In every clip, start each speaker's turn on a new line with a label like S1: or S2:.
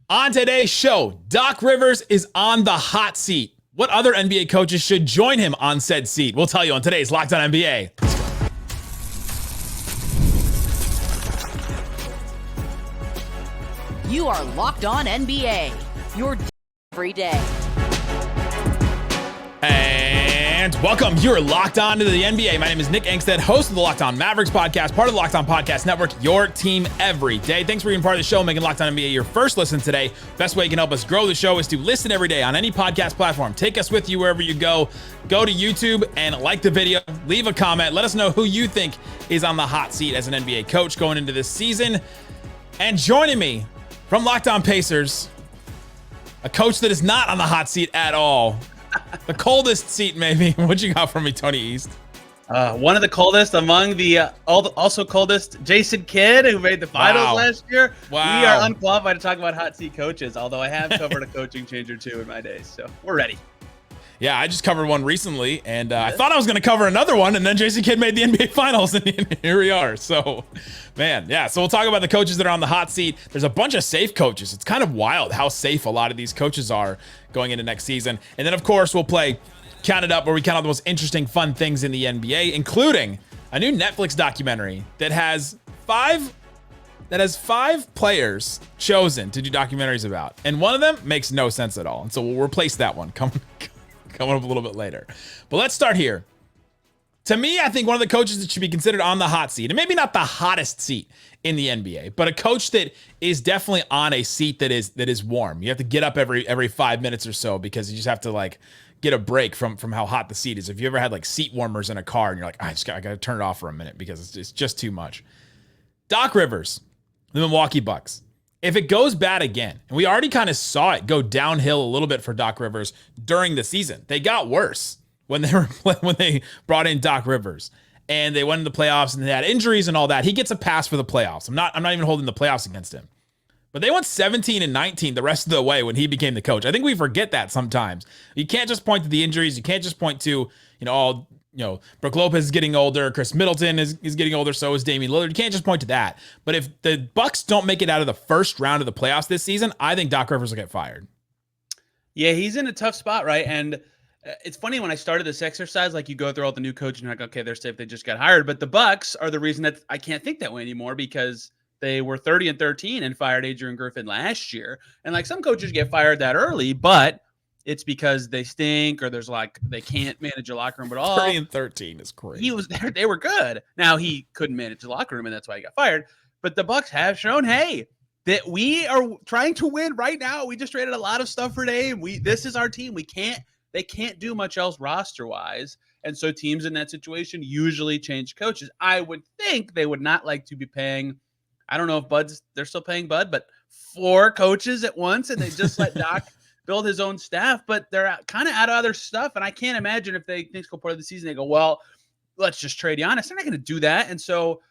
S1: On today's show, Doc Rivers is on the hot seat. What other NBA coaches should join him on said seat? We'll tell you on today's Locked On NBA.
S2: You are Locked On NBA, your every day.
S1: And welcome. You're locked on to the NBA. My name is Nick Angstadt, host of the Locked On Mavericks podcast, part of the Locked On Podcast Network, your team every day. Thanks for being part of the show, making Locked On NBA your first listen today. Best way you can help us grow the show is to listen every day on any podcast platform. Take us with you wherever you go. Go to YouTube and like the video. Leave a comment. Let us know who you think is on the hot seat as an NBA coach going into this season. And joining me from Locked On Pacers, a coach that is not on the hot seat at all. The coldest seat, maybe. What you got for me, Tony East?
S3: One of the coldest among the also coldest, Jason Kidd, who made the finals last year.
S1: Wow.
S3: We are unqualified to talk about hot seat coaches, although I have covered a coaching change or two in my days, so we're ready.
S1: Yeah, I just covered one recently, and I thought I was going to cover another one, and then Jason Kidd made the NBA Finals, and here we are. So, man, yeah. So we'll talk about the coaches that are on the hot seat. There's a bunch of safe coaches. It's kind of wild how safe a lot of these coaches are going into next season. And then, of course, we'll play Count It Up, where we count out the most interesting, fun things in the NBA, including a new Netflix documentary that has five players chosen to do documentaries about, and one of them makes no sense at all. And so we'll replace that one coming up a little bit later. But let's start here. To me, I think one of the coaches that should be considered on the hot seat, and maybe not the hottest seat in the NBA, but a coach that is definitely on a seat that is warm. You have to get up every 5 minutes or so because you just have to like get a break from how hot the seat is. If you ever had like seat warmers in a car and you're like, I got to turn it off for a minute because it's just too much. Doc Rivers, the Milwaukee Bucks. If it goes bad again, and we already kind of saw it go downhill a little bit for Doc Rivers during the season. They got worse when they brought in Doc Rivers, and they went into the playoffs and they had injuries and all that. He gets a pass for the playoffs. I'm not even holding the playoffs against him. But they went 17-19 the rest of the way when he became the coach. I think we forget that sometimes. You can't just point to the injuries. You can't just point to, Brook Lopez is getting older. Chris Middleton is getting older. So is Damian Lillard. You can't just point to that. But if the Bucks don't make it out of the first round of the playoffs this season, I think Doc Rivers will get fired.
S3: Yeah, he's in a tough spot, right? And it's funny when I started this exercise, like you go through all the new coaches and you're like, okay, they're safe. They just got hired. But the Bucks are the reason that I can't think that way anymore because they were 30-13 and fired Adrian Griffin last year. And like some coaches get fired that early, but it's because they stink or there's like they can't manage a locker room at all.
S1: 30-13 is crazy.
S3: He was there; they were good. Now he couldn't manage the locker room, and that's why he got fired. But the Bucks have shown, hey, that we are trying to win right now. We just traded a lot of stuff for Dame. This is our team. They can't do much else roster wise, and so teams in that situation usually change coaches. I would think they would not like to be paying. I don't know if they're still paying Bud, but 4 coaches at once, and they just let Doc build his own staff, but they're kind of out of other stuff. And I can't imagine if things go part of the season, they go, well, let's just trade Giannis. They're not going to do that. And so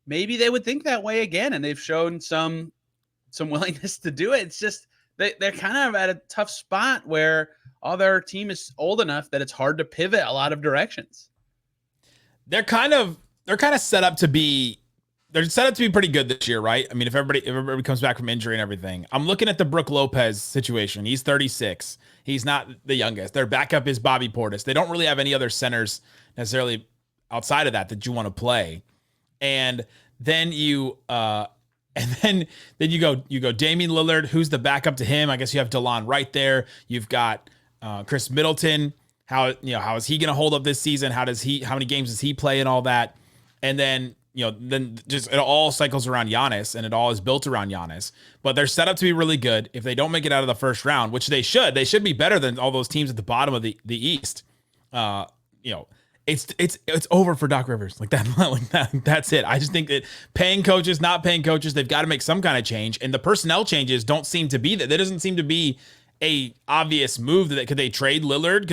S3: maybe they would think that way again. And they've shown some willingness to do it. It's just, they're kind of at a tough spot where all their team is old enough that it's hard to pivot a lot of directions.
S1: They're kind of set up to be pretty good this year, right? I mean, if everybody comes back from injury and everything. I'm looking at the Brook Lopez situation. He's 36. He's not the youngest. Their backup is Bobby Portis. They don't really have any other centers necessarily outside of that you want to play. And then you go Damian Lillard, who's the backup to him. I guess you have DeLon right there. You've got Chris Middleton. How is he going to hold up this season? How many games does he play and all that? And then then just it all cycles around Giannis and it all is built around Giannis. But they're set up to be really good. If they don't make it out of the first round, which they should be better than all those teams at the bottom of the East. It's over for Doc Rivers. Like that, that's it. I just think that paying coaches, not paying coaches, they've got to make some kind of change. And the personnel changes don't seem to be that. There doesn't seem to be a obvious move that could they trade Lillard?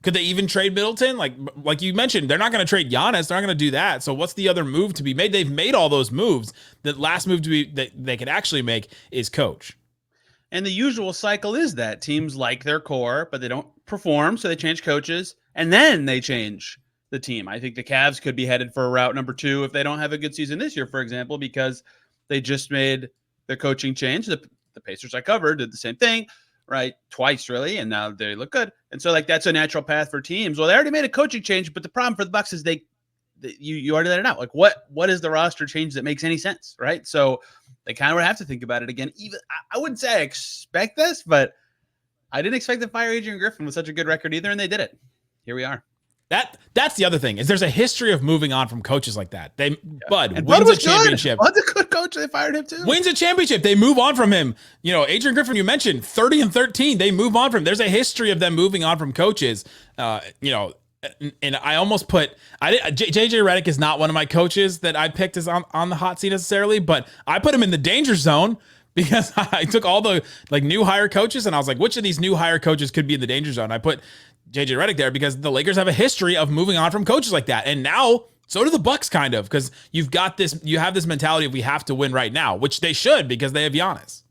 S1: Could they even trade Middleton? Like you mentioned, they're not going to trade Giannis. They're not going to do that. So what's the other move to be made? They've made all those moves. The last move that they could actually make is coach.
S3: And the usual cycle is that teams like their core, but they don't perform, so they change coaches, and then they change the team. I think the Cavs could be headed for route number 2 if they don't have a good season this year, for example, because they just made their coaching change. The the Pacers I covered did the same thing, right? Twice, really, and now they look good. And so, like, that's a natural path for teams. Well, they already made a coaching change, but the problem for the Bucks is you already let it out. Like, what is the roster change that makes any sense, right? So they kind of would have to think about it again. Even I wouldn't say I expect this, but I didn't expect to fire Adrian Griffin with such a good record either, and they did it. Here we are.
S1: That's the other thing is there's a history of moving on from coaches like that. Bud
S3: wins
S1: a championship.
S3: Bud's a good coach. They fired him too.
S1: Wins a championship. They move on from him. Adrian Griffin, you mentioned 30-13. They move on from him. There's a history of them moving on from coaches. And I almost put JJ Redick is not one of my coaches that I picked as on the hot seat necessarily, but I put him in the danger zone because I took all the new hire coaches and I was like, which of these new hire coaches could be in the danger zone? I put JJ Redick there because the Lakers have a history of moving on from coaches like that. And now so do the Bucks kind of, because you have this mentality of we have to win right now, which they should because they have Giannis.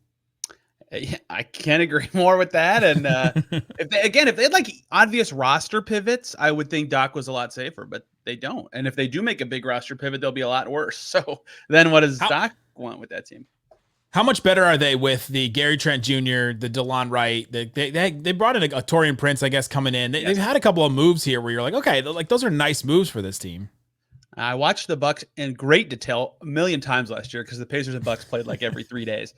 S3: I can't agree more with that. And if they had like obvious roster pivots, I would think Doc was a lot safer, but they don't. And if they do make a big roster pivot, they'll be a lot worse. So then what does Doc want with that team?
S1: How much better are they with the Gary Trent Jr., the DeLon Wright? They brought in a Taurean Prince, I guess, coming in. They've had a couple of moves here where you're like, okay, those are nice moves for this team.
S3: I watched the Bucks in great detail a million times last year because the Pacers and Bucks played like every 3 days.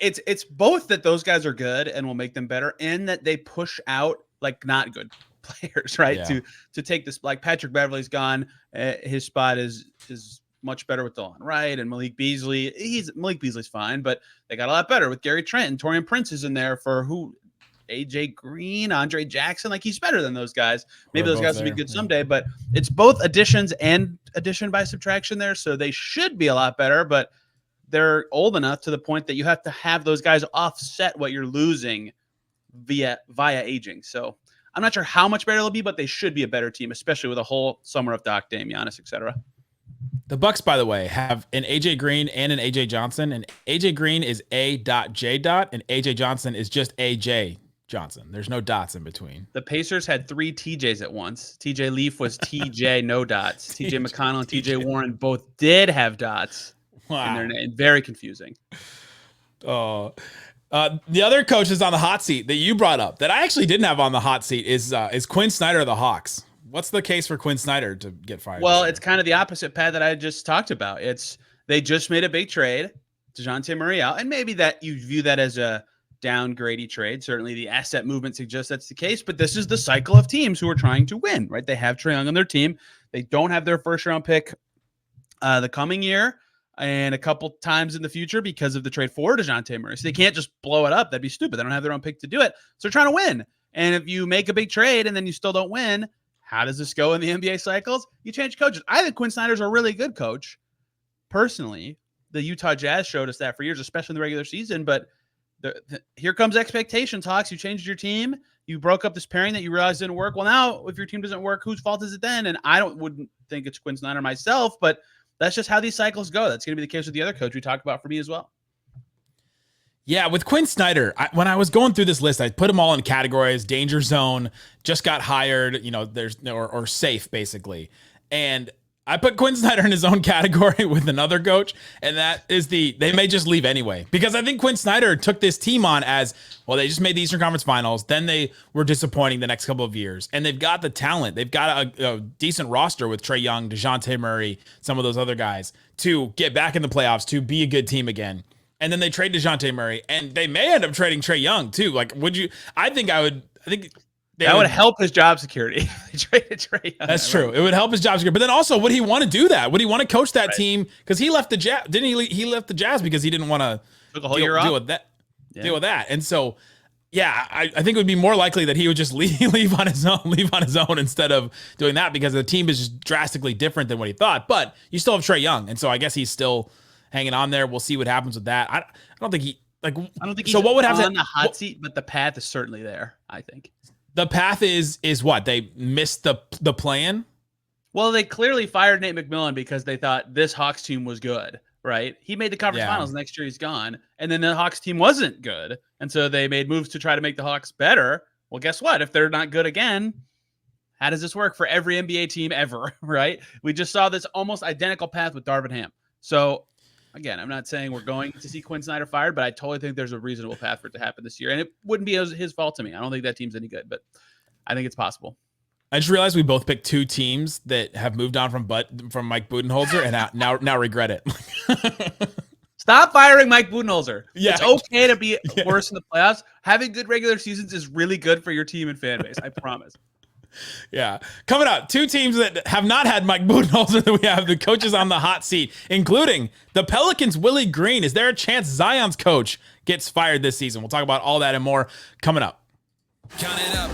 S3: It's both that those guys are good and will make them better, and that they push out like not good players, right?
S1: Yeah.
S3: To take this, like Patrick Beverley's gone, his spot is much better with DeLon Wright and Malik Beasley. Malik Beasley's fine, but they got a lot better with Gary Trent and Taurean Prince is in there for who? AJ Green, Andre Jackson. Like he's better than those guys. Maybe those guys will be good someday, but it's both additions and addition by subtraction there. So they should be a lot better, but they're old enough to the point that you have to have those guys offset what you're losing via aging. So I'm not sure how much better they'll be, but they should be a better team, especially with a whole summer of Doc, Dame, Giannis, etc.
S1: The Bucks, by the way, have an AJ Green and an AJ Johnson, and AJ Green is A.J. and AJ Johnson is just AJ Johnson. There's no dots in between.
S3: The Pacers had 3 TJs at once. TJ Leaf was TJ, no dots. TJ McConnell and TJ Warren both did have dots.
S1: Wow.
S3: In their name. Very confusing.
S1: Oh, the other coach is on the hot seat that you brought up that I actually didn't have on the hot seat is Quin Snyder of the Hawks. What's the case for Quin Snyder to get fired?
S3: Well, it's kind of the opposite path that I just talked about. They just made a big trade, Dejounte Murray out, and maybe that you view that as a downgrade trade. Certainly the asset movement suggests that's the case, but this is the cycle of teams who are trying to win, right? They have Trae Young on their team. They don't have their first round pick the coming year and a couple times in the future because of the trade for Dejounte Murray. So they can't just blow it up. That'd be stupid. They don't have their own pick to do it. So they're trying to win. And if you make a big trade and then you still don't win, how does this go in the NBA cycles? You change coaches. I think Quin Snyder's a really good coach. Personally, the Utah Jazz showed us that for years, especially in the regular season. But here comes expectations, Hawks. You changed your team. You broke up this pairing that you realized didn't work. Well, now if your team doesn't work, whose fault is it then? And I wouldn't think it's Quin Snyder myself, but that's just how these cycles go. That's going to be the case with the other coach we talked about for me as well.
S1: Yeah, with Quin Snyder, when I was going through this list, I put them all in categories: danger zone, just got hired, or safe, basically. And I put Quin Snyder in his own category with another coach, and that is they may just leave anyway. Because I think Quin Snyder took this team on as, well, they just made the Eastern Conference Finals, then they were disappointing the next couple of years, and they've got the talent. They've got a decent roster with Trae Young, Dejounte Murray, some of those other guys, to get back in the playoffs, to be a good team again. And then they trade Dejounte Murray, and they may end up trading Trae Young too. Like, would you? I think that would help his job security. They traded Trae Young. That's true. It would help his job security. But then also, would he want to do that? Would he want to coach that team? Because he left the Jazz. Didn't he? He left the Jazz because he didn't want to deal with that. And so, yeah, I think it would be more likely that he would just leave on his own instead of doing that, because the team is just drastically different than what he thought. But you still have Trae Young, and so I guess he's still hanging on there. We'll see what happens with that. I don't think he like. I don't think he's what would happen
S3: on the hot seat, but the path is certainly there. I think
S1: the path is what they missed the plan.
S3: Well, they clearly fired Nate McMillan because they thought this Hawks team was good, right? He made the conference finals. Next year he's gone, and then the Hawks team wasn't good, and so they made moves to try to make the Hawks better. Well, guess what? If they're not good again, how does this work for every NBA team ever? Right? We just saw this almost identical path with Darvin Ham. So Again, I'm not saying we're going to see Quin Snyder fired, but I totally think there's a reasonable path for it to happen this year. And it wouldn't be his fault to me. I don't think that team's any good, but I think it's possible.
S1: I just realized we both picked two teams that have moved on from Mike Budenholzer and now regret it.
S3: Stop firing Mike Budenholzer.
S1: Yeah.
S3: It's okay to be worse in the playoffs. Having good regular seasons is really good for your team and fan base. I promise.
S1: Yeah. Coming up, two teams that have not had Mike Budenholzer that we have the coaches on the hot seat, including the Pelicans' Willie Green. Is there a chance Zion's coach gets fired this season? We'll talk about all that and more coming up.
S4: Count it up.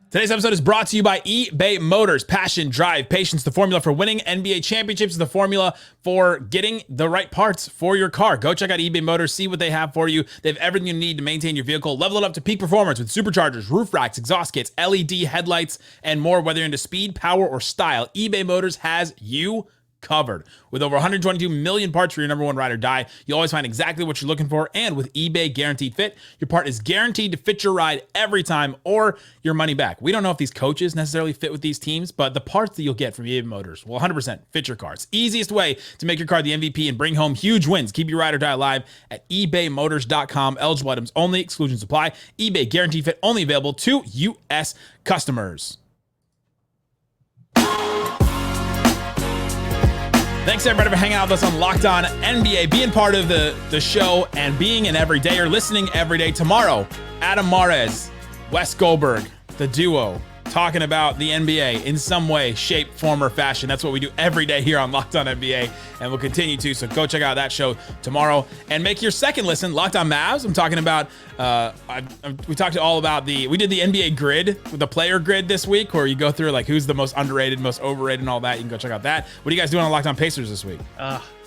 S1: Today's episode is brought to you by eBay Motors. Passion, drive, patience, the formula for winning NBA championships, is the formula for getting the right parts for your car. Go check out eBay Motors, see what they have for you. They have everything you need to maintain your vehicle. Level it up to peak performance with superchargers, roof racks, exhaust kits, LED headlights, and more. Whether you're into speed, power, or style, eBay Motors has you covered. With over 122 million parts for your number one ride or die, you always find exactly what you're looking for. And with eBay Guaranteed Fit, your part is guaranteed to fit your ride every time or your money back. We don't know if these coaches necessarily fit with these teams, but the parts that you'll get from eBay Motors will 100% fit your car. It's the easiest way to make your car the MVP and bring home huge wins. Keep your ride or die alive at ebaymotors.com. Eligible items only. Exclusions apply. eBay Guaranteed Fit only available to U.S. customers. Thanks, everybody, for hanging out with us on Locked On NBA, being part of the show and being an everyday or listening every day. Tomorrow, Adam Mares, Wes Goldberg, the duo, talking about the NBA in some way, shape, form, or fashion. That's what we do every day here on Locked On NBA, and we'll continue to. So go check out that show tomorrow and make your second listen Locked On Mavs. I'm talking about, we talked all about we did the NBA grid with the player grid this week, where you go through like who's the most underrated, most overrated, and all that. You can go check out that. What are you guys doing on Locked On Pacers this week?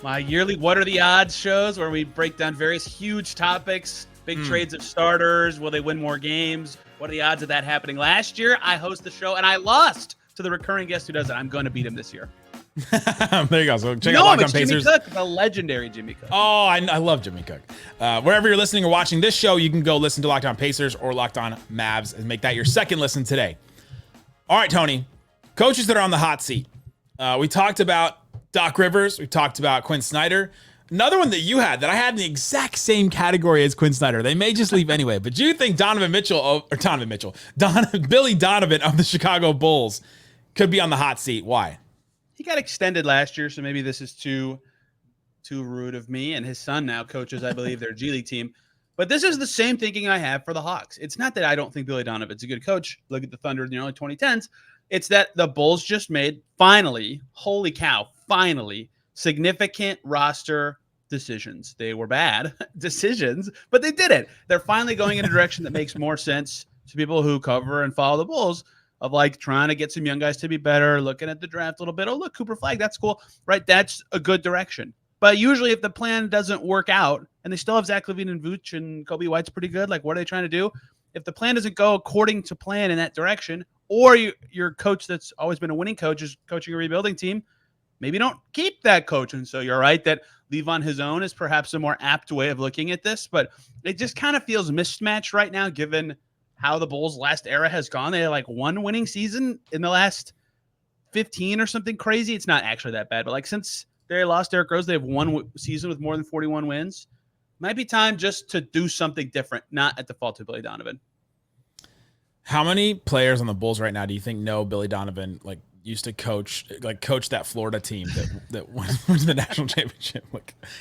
S3: My yearly What Are the Odds shows, where we break down various huge topics, big trades of starters. Will they win more games? What are the odds of that happening? Last year, I host the show, and I lost to the recurring guest who does it. I'm going to beat him this year.
S1: There you go. So check out Locked On Pacers.
S3: Jimmy Cook, the legendary Jimmy Cook.
S1: Oh, I love Jimmy Cook. Wherever you're listening or watching this show, you can go listen to Locked On Pacers or Locked On Mavs and make that your second listen today. All right, Tony. Coaches that are on the hot seat. We talked about Doc Rivers. We talked about Quin Snyder. Another one that you had that I had in the exact same category as Quin Snyder. They may just leave anyway, but do you think Billy Donovan of the Chicago Bulls could be on the hot seat? Why?
S3: He got extended last year, so maybe this is too rude of me. And his son now coaches, I believe, their G League team. But this is the same thinking I have for the Hawks. It's not that I don't think Billy Donovan's a good coach. Look at the Thunder in the early 2010s. It's that the Bulls just made, finally, holy cow, finally, significant roster decisions. They were bad decisions, but they did it. They're finally going in a direction that makes more sense to people who cover and follow the Bulls, of like trying to get some young guys to be better, looking at the draft a little bit. Oh, look, Cooper Flag, that's cool, right? That's a good direction. But usually if the plan doesn't work out, and they still have Zach LaVine and Vooch and Kobe White's pretty good, like what are they trying to do? If the plan doesn't go according to plan in that direction, or your coach that's always been a winning coach is coaching a rebuilding team, maybe don't keep that coach. And so you're right that leave on his own is perhaps a more apt way of looking at this, but it just kind of feels mismatched right now given how the Bulls' last era has gone. They had like one winning season in the last 15 or something crazy. It's not actually that bad, but like since they lost Derrick Rose, they have one season with more than 41 wins. Might be time just to do something different, not at the fault of Billy Donovan.
S1: How many players on the Bulls right now do you think know Billy Donovan like used to coach that Florida team that went to the national championship,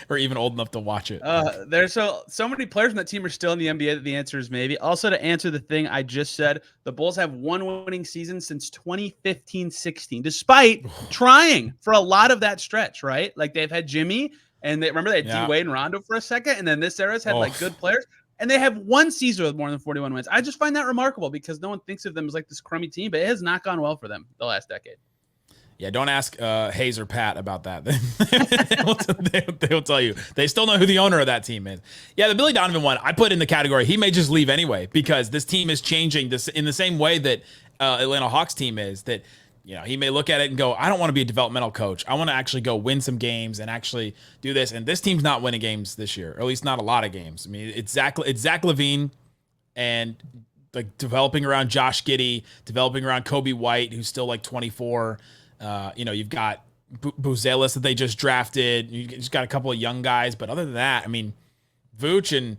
S1: or even old enough to watch it?
S3: There's so many players on that team are still in the NBA that the answer is maybe. Also, to answer the thing I just said, the Bulls have one winning season since 2015-16, despite trying for a lot of that stretch, right? Like they've had Jimmy, and they had D-Wade and Rondo for a second, and then this era's had like good players. And they have one season with more than 41 wins. I just find that remarkable because no one thinks of them as like this crummy team, but it has not gone well for them the last decade.
S1: Yeah, don't ask Hayes or Pat about that. They will tell you. They still know who the owner of that team is. Yeah, the Billy Donovan one, I put in the category, he may just leave anyway because this team is changing this in the same way that Atlanta Hawks team is, that he may look at it and go, I don't want to be a developmental coach. I want to actually go win some games and actually do this. And this team's not winning games this year, or at least not a lot of games. I mean, it's Zach LaVine and like developing around Josh Giddey, developing around Kobe White, who's still like 24. You've got Buzelis that they just drafted. You just got a couple of young guys, but other than that, I mean, Vooch and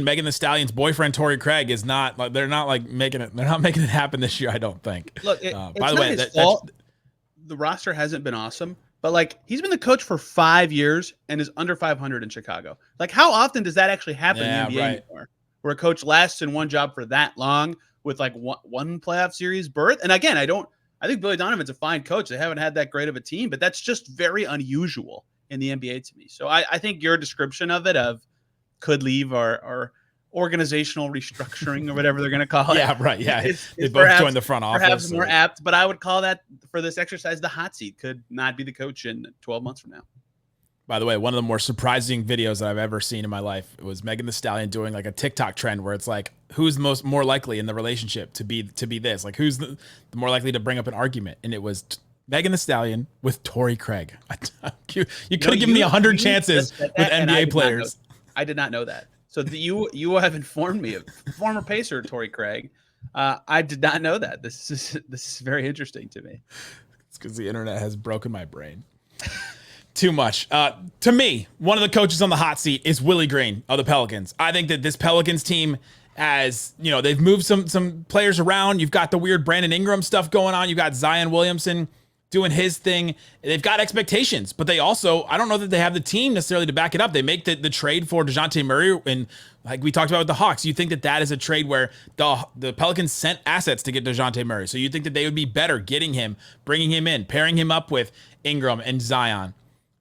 S1: Megan Thee Stallion's boyfriend Torrey Craig is not like they're not making it happen this year. I don't think.
S3: Look,
S1: by
S3: it's
S1: the
S3: not
S1: way,
S3: his fault. The roster hasn't been awesome, but like he's been the coach for 5 years and is under 500 in Chicago. Like, how often does that actually happen in the NBA anymore? Where a coach lasts in one job for that long with like one playoff series berth. And again, I think Billy Donovan's a fine coach. They haven't had that great of a team, but that's just very unusual in the NBA to me. So I think your description of it could leave our organizational restructuring or whatever they're going to call it.
S1: Yeah, right. Yeah, they both
S3: perhaps,
S1: joined the front office.
S3: Perhaps more apt, but I would call that for this exercise the hot seat. Could not be the coach in 12 months from now.
S1: By the way, one of the more surprising videos that I've ever seen in my life was Megan Thee Stallion doing like a TikTok trend where it's like, who's more likely in the relationship to be this? Like, who's the more likely to bring up an argument? And it was Megan Thee Stallion with Torrey Craig. You could have given me 100 chances with NBA players.
S3: I did not know that. So you have informed me of former Pacer Torrey Craig. I did not know that. This is very interesting to me.
S1: It's because the internet has broken my brain. Too much. To me, one of the coaches on the hot seat is Willie Green of the Pelicans. I think that this Pelicans team has, they've moved some players around. You've got the weird Brandon Ingram stuff going on. You've got Zion Williamson doing his thing. They've got expectations, but they also, I don't know that they have the team necessarily to back it up. They make the trade for Dejounte Murray, and like we talked about with the Hawks, you think that is a trade where the Pelicans sent assets to get Dejounte Murray. So you think that they would be better getting him, bringing him in, pairing him up with Ingram and Zion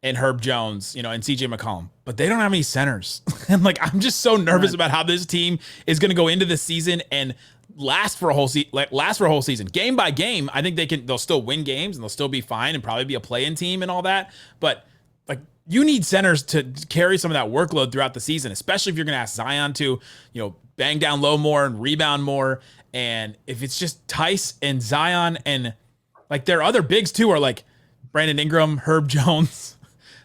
S1: and Herb Jones, and CJ McCollum, but they don't have any centers. And like, I'm just so nervous about how this team is going to go into this season and last for a whole season, game by game. I think they'll still win games and they'll still be fine and probably be a play-in team and all that. But like, you need centers to carry some of that workload throughout the season, especially if you're going to ask Zion to, bang down low more and rebound more. And if it's just Tice and Zion and like their other bigs too are like Brandon Ingram, Herb Jones,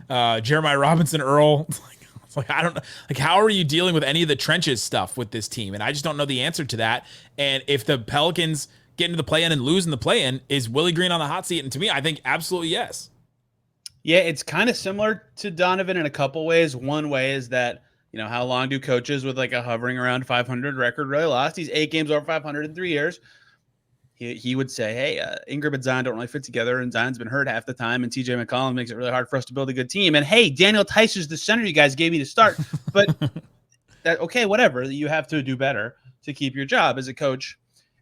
S1: Jeremiah Robinson, Earl. It's like, I don't know. Like, how are you dealing with any of the trenches stuff with this team? And I just don't know the answer to that. And if the Pelicans get into the play-in and lose in the play-in, is Willie Green on the hot seat? And to me, I think absolutely yes.
S3: Yeah, it's kind of similar to Donovan in a couple ways. One way is that, how long do coaches with like a hovering around 500 record really last? He's 8 games over 500 in 3 years. He would say, hey, Ingram and Zion don't really fit together, and Zion's been hurt half the time, and TJ McCollum makes it really hard for us to build a good team. And hey, Daniel Tice is the center you guys gave me to start. But okay, whatever. You have to do better to keep your job as a coach.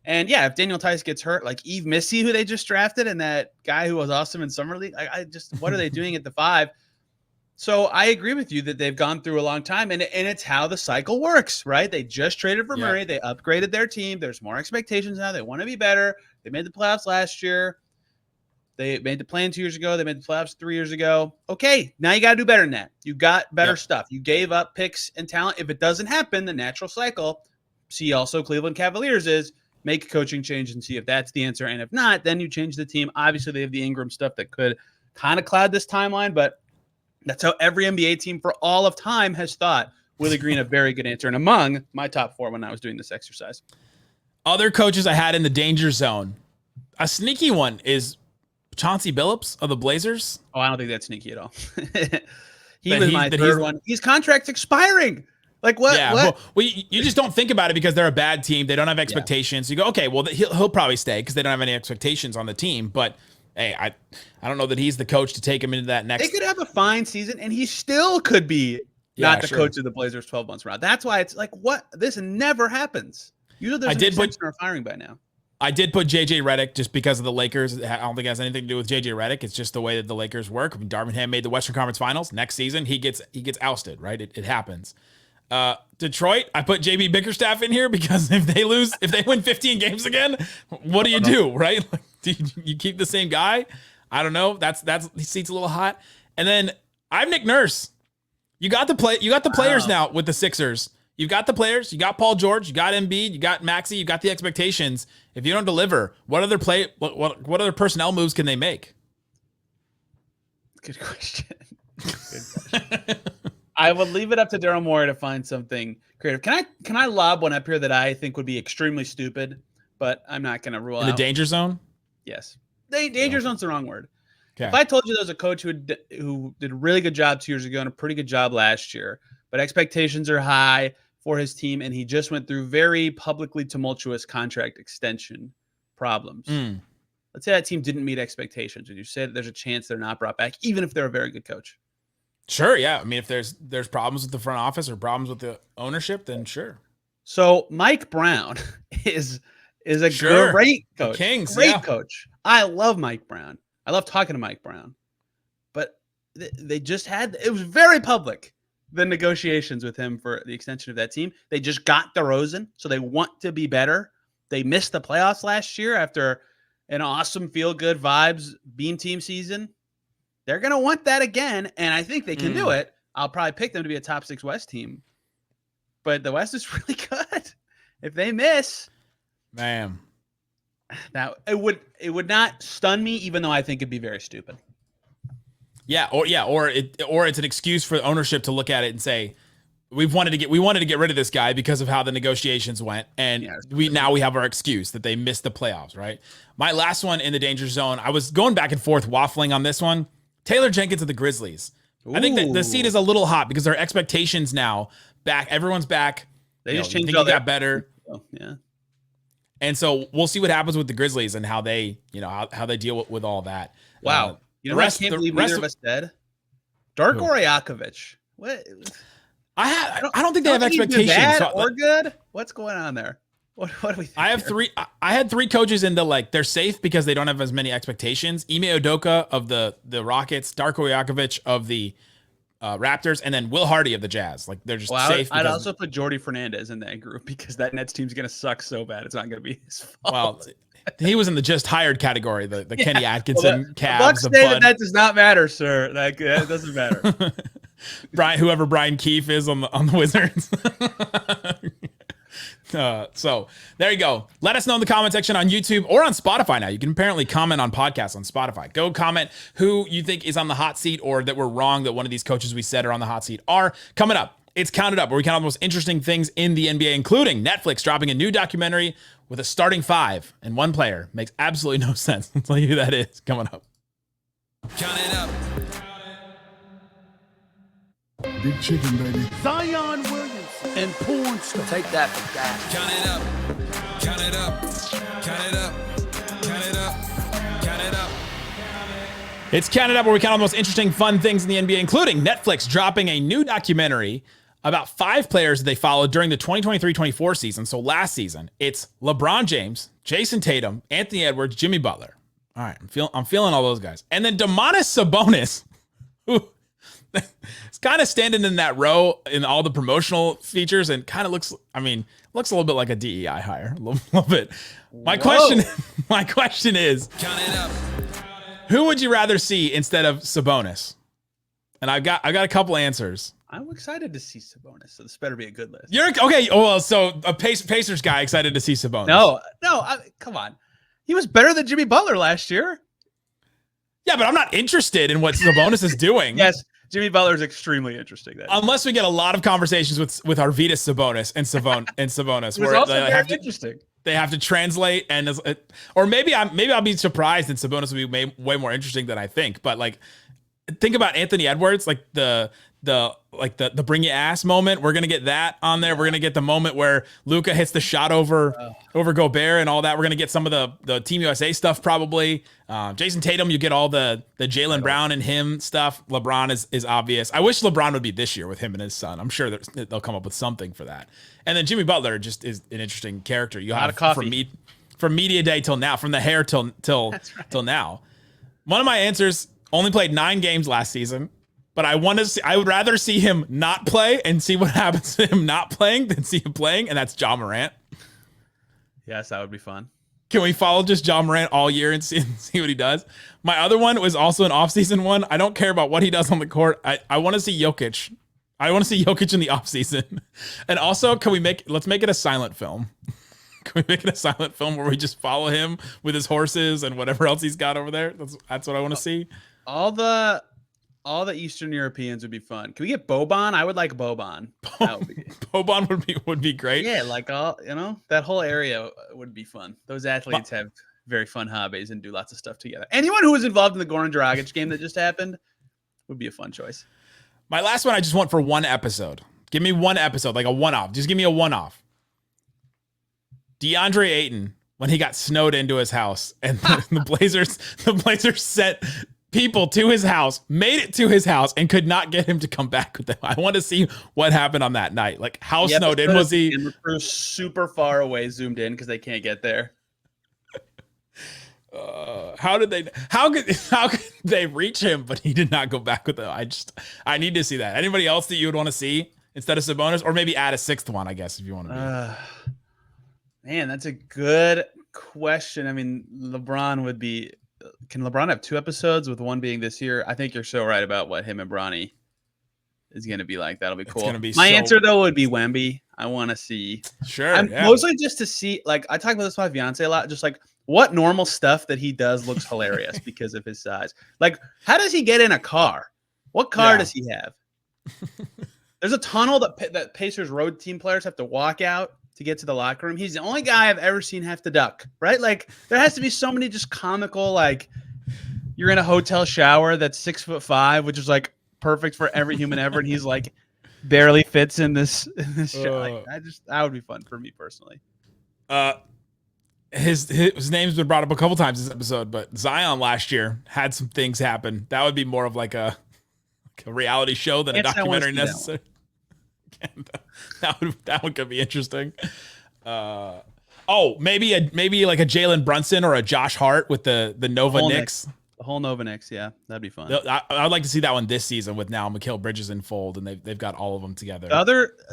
S3: And yeah, if Daniel Tice gets hurt, like Yves Missy, who they just drafted, and that guy who was awesome in Summer League, what are they doing at the 5? So I agree with you that they've gone through a long time, and it's how the cycle works, right? They just traded for Murray. They upgraded their team. There's more expectations now. They want to be better. They made the playoffs last year. They made the play-in 2 years ago. They made the playoffs 3 years ago. Okay, now you got to do better than that. You got better stuff. You gave up picks and talent. If it doesn't happen, the natural cycle, see also Cleveland Cavaliers is make a coaching change and see if that's the answer. And if not, then you change the team. Obviously, they have the Ingram stuff that could kind of cloud this timeline, but that's how every NBA team for all of time has thought. Willie Green, a very good answer, and among my top 4 when I was doing this exercise.
S1: Other coaches I had in the danger zone, a sneaky one is Chauncey Billups of the Blazers.
S3: Oh, I don't think that's sneaky at all. He was my third one. His contract's expiring. Like what?
S1: Yeah,
S3: what?
S1: Well, you just don't think about it because they're a bad team. They don't have expectations. You go, okay, well, he'll probably stay because they don't have any expectations on the team. But hey, I don't know that he's the coach to take him into that next.
S3: They could have a fine season, and he still could be not the coach of the Blazers 12 months from now. That's why it's like, what? This never happens. Usually there's an extension or firing by now.
S1: I did put JJ Redick just because of the Lakers. I don't think it has anything to do with JJ Redick. It's just the way that the Lakers work. I mean, Darvin Ham made the Western Conference Finals. Next season, he gets ousted, right? It happens. Detroit, I put JB Bickerstaff in here because if they win 15 games again, what do you do, right? Like, do you keep the same guy? I don't know. That's the seat's a little hot. And then I have Nick Nurse. You got the players now with the Sixers. You've got the players. You got Paul George. You got Embiid. You got Maxey. You got the expectations. If you don't deliver, what other personnel moves can they make?
S3: Good question. I would leave it up to Daryl Morey to find something creative. Can I lob one up here that I think would be extremely stupid, but I'm not going to rule out.
S1: In the danger zone?
S3: Yes. Danger zone's the wrong word. If I told you there was a coach who did a really good job 2 years ago and a pretty good job last year, but expectations are high for his team, and he just went through very publicly tumultuous contract extension problems. Let's say that team didn't meet expectations. Would you say that there's a chance they're not brought back, even if they're a very good coach?
S1: Sure, yeah. I mean, if there's problems with the front office or problems with the ownership, then sure.
S3: So Mike Brown is a great coach.
S1: Kings,
S3: great coach. I love Mike Brown. I love talking to Mike Brown. But they just it was very public, the negotiations with him for the extension of that team. They just got DeRozan, so they want to be better. They missed the playoffs last year after an awesome feel-good vibes beam team season. They're going to want that again, and I think they can do it. I'll probably pick them to be a top 6 West team. But the West is really good. If they miss,
S1: man,
S3: now it would not stun me, even though I think it'd be very stupid.
S1: Or it's an excuse for ownership to look at it and say, we wanted to get rid of this guy because of how the negotiations went, and we have our excuse that they missed the playoffs, right? My last one in the danger zone, I was going back and forth waffling on this one. Taylor Jenkins of the Grizzlies. Ooh. I think that the seat is a little hot because their expectations now back. Everyone's back.
S3: They just changed all
S1: got better.
S3: Yeah.
S1: And so we'll see what happens with the Grizzlies and how they, how they deal with all that.
S3: Wow. I can't believe neither of us said Darko Rajakovic. What?
S1: I don't think they have expectations.
S3: Bad or good? What's going on there? What do we think?
S1: I had 3 coaches in the they're safe because they don't have as many expectations. Ime Udoka of the Rockets, Darko Rajakovic of the Raptors, and then Will Hardy of the Jazz. They're just safe.
S3: I'd also put Jordy Fernandez in that group because that Nets team's gonna suck so bad it's not gonna be his fault.
S1: Well, he was in the just hired category, the Kenny Atkinson Cavs.
S3: Bucks say that does not matter, sir. That doesn't matter.
S1: Whoever Brian Keefe is on the Wizards. So there you go. Let us know in the comment section on YouTube or on Spotify now. You can apparently comment on podcasts on Spotify. Go comment who you think is on the hot seat or that we're wrong that one of these coaches we said are on the hot seat are. Coming up, it's Counted Up, where we count all the most interesting things in the NBA, including Netflix dropping a new documentary with a starting 5 and 1 player. Makes absolutely no sense. I'll tell you who that is coming up.
S4: Count it up.
S5: Big chicken, baby.
S6: Zion Williamson and porn star.
S4: Take that for that. Count it up. Count it up. Count it up. Count it up. Count it up.
S1: It's Counted Up, where we count all the most interesting, fun things in the NBA, including Netflix dropping a new documentary about 5 players that they followed during the 2023-24 season. So last season, it's LeBron James, Jason Tatum, Anthony Edwards, Jimmy Butler. All right, I'm feeling all those guys. And then Domantas Sabonis, who it's kind of standing in that row in all the promotional features and kind of looks a little bit like a DEI hire, a little bit. My question is,
S4: count it up.
S1: Who would you rather see instead of Sabonis? And I've got a couple answers.
S3: I'm excited to see Sabonis, so this better be a good list.
S1: You're okay. Oh, well, so a Pacers guy excited to see Sabonis.
S3: No, come on. He was better than Jimmy Butler last year.
S1: Yeah, but I'm not interested in what Sabonis is doing.
S3: Yes, Jimmy Butler is extremely interesting.
S1: Unless we get a lot of conversations with Arvydas Sabonis and Sabonis,
S3: where also very interesting.
S1: They have to translate, or maybe I'll be surprised that Sabonis will be way more interesting than I think. But think about Anthony Edwards, the bring your ass moment. We're gonna get that on there. We're gonna get the moment where Luka hits the shot over Gobert and all that. We're gonna get some of the Team USA stuff probably. Jason Tatum, you get all the Jaylen Brown and him stuff. LeBron is obvious. I wish LeBron would be this year with him and his son. I'm sure they'll come up with something for that. And then Jimmy Butler just is an interesting character. You have from media day till now, from the hair till now. One of my answers, only played 9 games last season. But I would rather see him not play and see what happens to him not playing than see him playing, and that's Ja Morant.
S3: Yes, that would be fun.
S1: Can we follow just Ja Morant all year and see what he does? My other one was also an offseason one. I don't care about what he does on the court. I want to see Jokic. I want to see Jokic in the offseason. And also, let's make it a silent film. Can we make it a silent film where we just follow him with his horses and whatever else he's got over there? That's what I want to see.
S3: All the Eastern Europeans would be fun. Can we get Boban? I would like Boban.
S1: Boban would be great.
S3: Yeah, that whole area would be fun. Those athletes have very fun hobbies and do lots of stuff together. Anyone who was involved in the Goran Dragic game that just happened would be a fun choice.
S1: My last one, I just want for one episode. Give me one episode, like a one-off. Just give me a one-off. DeAndre Ayton, when he got snowed into his house, and the Blazers sent people to his house, made it to his house, and could not get him to come back with them. I want to see what happened on that night. Like, how snowed in was he?
S3: And the crew super far away zoomed in because they can't get there.
S1: How could they reach him, but he did not go back with them? I need to see that. Anybody else that you would want to see instead of Sabonis, or maybe add a sixth one, I guess, if you want to.
S3: Man, that's a good question. I mean, LeBron would be. Can LeBron have 2 episodes with one being this year? I think you're so right about what him and Bronny is going to be like. That'll be cool. My answer though would be Wemby. I want to see.
S1: Sure.
S3: Mostly just to see. Like I talk about this with my fiance a lot. Just like what normal stuff that he does looks hilarious because of his size. Like how does he get in a car? What car does he have? There's a tunnel that Pacers road team players have to walk out to get to the locker room. He's the only guy I've ever seen have to duck, right? Like there has to be so many just comical, like you're in a hotel shower that's 6'5", which is like perfect for every human ever. And he's like barely fits in this show. Like, that would be fun for me personally.
S1: His name's been brought up a couple times this episode, but Zion last year had some things happen. That would be more of like a reality show than a documentary necessary. That one could be interesting. Maybe like a Jalen Brunson or a Josh Hart with the Nova Knicks.
S3: The whole Nova Knicks, yeah, that'd be fun.
S1: I'd like to see that one this season with now Mikal Bridges in fold, and they've got all of them together.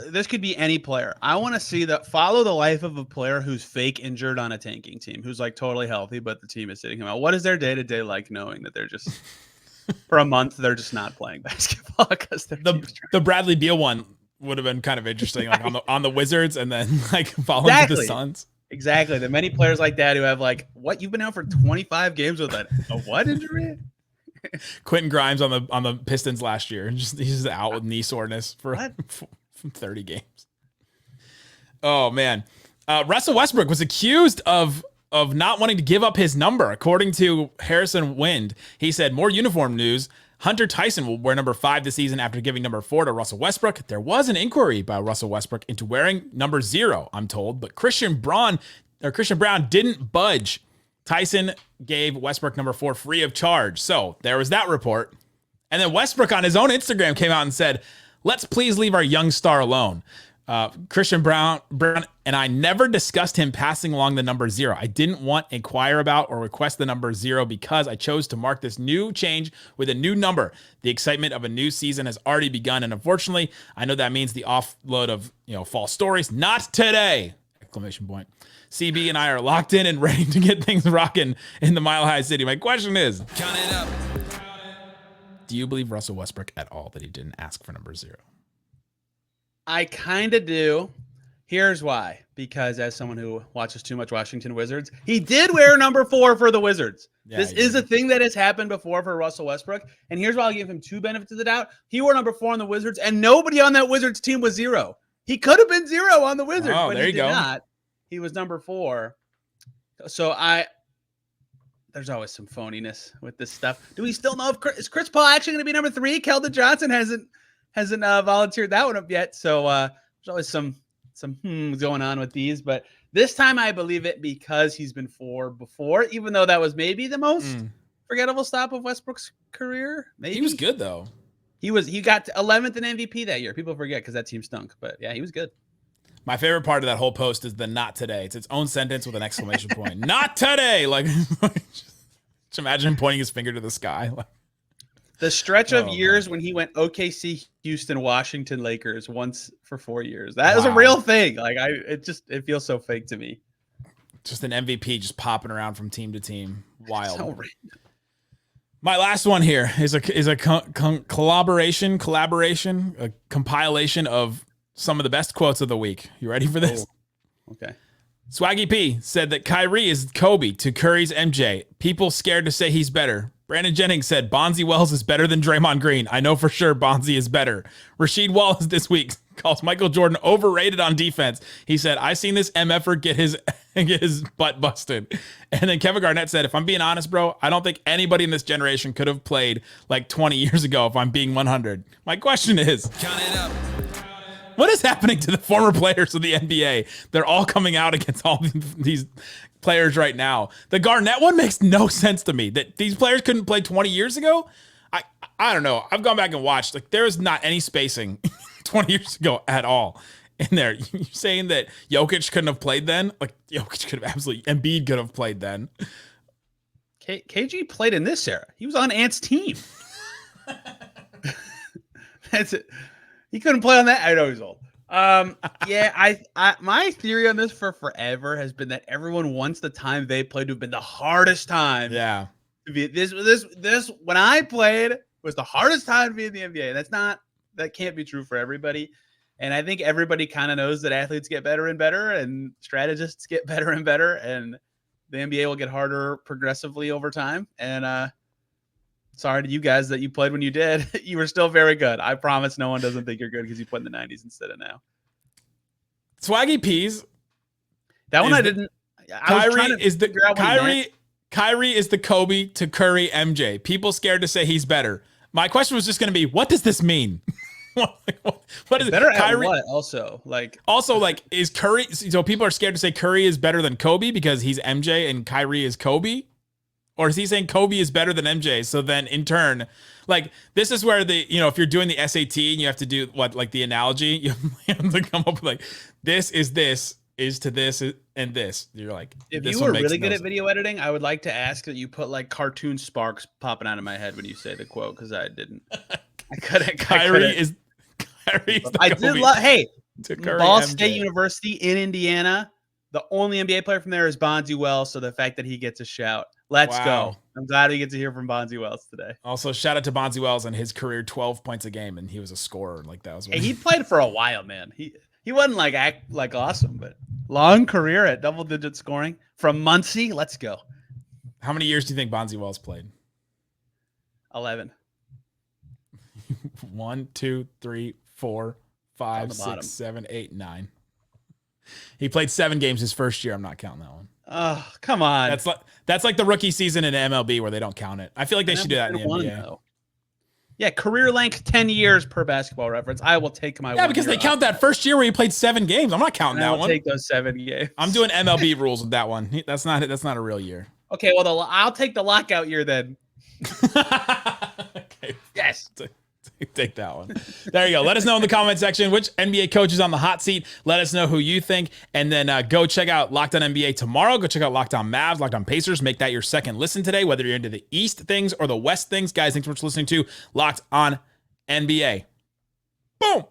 S3: This could be any player. I want to see follow the life of a player who's fake injured on a tanking team, who's like totally healthy, but the team is sitting him out. What is their day-to-day like knowing that they're just for a month they're just not playing basketball because
S1: the Bradley Beal one would have been kind of interesting, like on the Wizards, and then like following the Suns.
S3: Exactly. The many players like that who have like, what, you've been out for 25 games with a what injury?
S1: Quentin Grimes on the Pistons last year, and he's out with knee soreness for 30 games. Oh man, Russell Westbrook was accused of not wanting to give up his number, according to Harrison Wind. He said, "More uniform news. Hunter Tyson will wear number 5 this season after giving number 4 to Russell Westbrook. There was an inquiry by Russell Westbrook into wearing number 0, I'm told, but Christian Brown didn't budge. Tyson gave Westbrook number 4 free of charge." So there was that report. And then Westbrook on his own Instagram came out and said, "Let's please leave our young star alone. Christian Brown and I never discussed him passing along the number 0. I didn't want to inquire about or request the number 0 because I chose to mark this new change with a new number. The excitement of a new season has already begun, and unfortunately, I know that means the offload of false stories. Not today! ! CB and I are locked in and ready to get things rocking in the Mile High City. My question is,
S4: Count it up.
S1: Do you believe Russell Westbrook at all that he didn't ask for number 0?
S3: I kind of do. Here's why. Because as someone who watches too much Washington Wizards, he did wear number 4 for the Wizards. Yeah, this is a thing that has happened before for Russell Westbrook. And here's why I'll give him 2 benefits of the doubt. He wore number 4 on the Wizards, and nobody on that Wizards team was 0. He could have been 0 on the Wizards, but he did not. He was number 4. So there's always some phoniness with this stuff. Do we still know is Chris Paul actually going to be number 3? Keldon Johnson hasn't volunteered that one up yet. So there's always some going on with these, but this time I believe it because he's been 4 before, even though that was maybe the most forgettable stop of Westbrook's career. Maybe.
S1: He was good though.
S3: He got 11th in MVP that year. People forget because that team stunk, but yeah, he was good.
S1: My favorite part of that whole post is the "not today." It's its own sentence with an exclamation point. Not today. Like, just imagine him pointing his finger to the sky.
S3: The stretch of years when he went OKC, Houston, Washington, Lakers once for 4 years. That was a real thing. Like it feels so fake to me.
S1: Just an MVP just popping around from team to team. Wild. So my last one here is a collaboration, a compilation of some of the best quotes of the week. You ready for this?
S3: Oh, okay.
S1: Swaggy P said that Kyrie is Kobe to Curry's MJ. People scared to say he's better. Brandon Jennings said Bonzi Wells is better than Draymond Green. I know for sure Bonzi is better. Rasheed Wallace this week calls Michael Jordan overrated on defense. He said, I seen this MFer get his butt busted. And then Kevin Garnett said, if I'm being honest, bro, I don't think anybody in this generation could have played like 20 years ago if I'm being 100. My question is,
S4: Count it up.
S1: what is happening to the former players of the NBA? They're all coming out against all these players right now. The Garnett one makes no sense to me. That these players couldn't play 20 years ago? I don't know. I've gone back and watched. Like, there is not any spacing 20 years ago at all in there. You're saying that Jokic couldn't have played then? Like, Jokic could have absolutely, Embiid could have played then.
S3: KG played in this era. He was on Ant's team. That's it. He couldn't play on that. I know he's old. Yeah, I my theory on this for forever has been that everyone wants the time they played to have been the hardest time.
S1: Yeah.
S3: To be this when I played was the hardest time to be in the NBA. That can't be true for everybody. And I think everybody kind of knows that athletes get better and better and strategists get better and better, and the NBA will get harder progressively over time. And sorry to you guys that you played when you did. You were still very good. I promise no one doesn't think you're good because you played in the 90s instead of now.
S1: Swaggy Peas.
S3: That one I didn't.
S1: Kyrie is the Kyrie is the Kobe to Curry MJ. People scared to say he's better. My question was just going to be, what does this mean? what is
S3: better
S1: it? Kyrie,
S3: at what? Also,
S1: is Curry? So people are scared to say Curry is better than Kobe because he's MJ and Kyrie is Kobe, or is he saying Kobe is better than MJ? So then, in turn, like this is where if you're doing the SAT and you have to do the analogy, you have to come up with like this is to this and this. You're like,
S3: if you were really good at video editing, I would like to ask that you put like cartoon sparks popping out of my head when you say the quote, because I didn't. I couldn't.
S1: Kyrie is
S3: I did love. Hey, Ball
S1: MJ.
S3: State University in Indiana. The only NBA player from there is Bonzi Wells. So the fact that he gets a shout, let's go. I'm glad we get to hear from Bonzi Wells today.
S1: Also, shout out to Bonzi Wells and his career 12 points a game, and he was a scorer. Like that was.
S3: Hey, he played for a while, man. He wasn't like awesome, but long career at double-digit scoring from Muncie. Let's go.
S1: How many years do you think Bonzi Wells played?
S3: 11.
S1: 1, 2, 3, 4, 5, 6, 7, 8, 9. He played 7 games his first year. I'm not counting that one.
S3: Oh, come on.
S1: That's like the rookie season in MLB where they don't count it. I feel like they should do that in the NBA.
S3: Though. Yeah, career length 10 years per Basketball Reference. I will take my.
S1: Yeah, because they count that first year where he played 7 games. I'm not counting that one.
S3: I'll take those 7 games.
S1: I'm doing MLB rules with that one. That's not a real year.
S3: Okay, well I'll take the lockout year then.
S1: Okay.
S3: Yes.
S1: Take that one. There you go. Let us know in the comment section which NBA coach is on the hot seat. Let us know who you think. And then go check out Locked On NBA tomorrow. Go check out Locked On Mavs, Locked On Pacers. Make that your second listen today, whether you're into the East things or the West things. Guys, thanks so much for listening to Locked On NBA. Boom.